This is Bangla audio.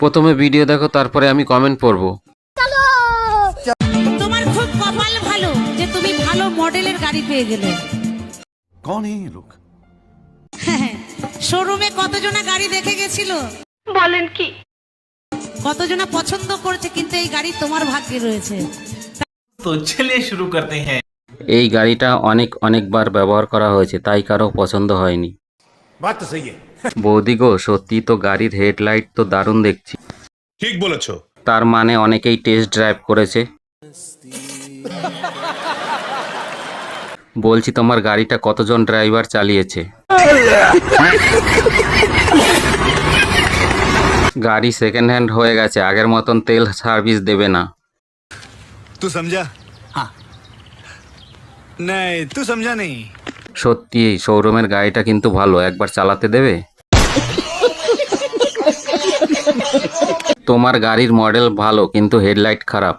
প্রথমে ভিডিও দেখো, তারপরে আমি কমেন্ট পড়বো। তোমার খুব কপাল ভালো যে তুমি ভালো মডেলের গাড়ি পেয়ে গেলে। कौन है ये लोग? শোরুমে কতজনা গাড়ি দেখে গেছিল, বলেন কি? কতজনা পছন্দ করছে, কিন্তু এই গাড়ি তোমার ভাগ্যে রয়েছে। तो चलिए शुरू करते हैं। এই গাড়িটা অনেকবার ব্যবহার করা হয়েছে, তাই কারো পছন্দ হয়নি। बात तो सही है। বৌদি গো, সত্যি তো গাড়ির হেডলাইট তো দারুণ দেখছি। ठीक बोलेছো। তার মানে অনেকেই টেস্ট ড্রাইভ করেছে। বলছি, তোমার গাড়িটা কতজন ড্রাইভার চালিয়েছে? গাড়ি সেকেন্ড হ্যান্ড হয়ে গেছে, আগের মতন তেল সার্ভিস দেবে না। तू समझा? हाँ। नहीं, तू समझा नहीं। সত্যি এই শোরুমের গাড়িটা কিন্তু ভালো, একবার চালাতে দেবে? তোমার গাড়ির মডেল ভালো, কিন্তু হেডলাইট খারাপ।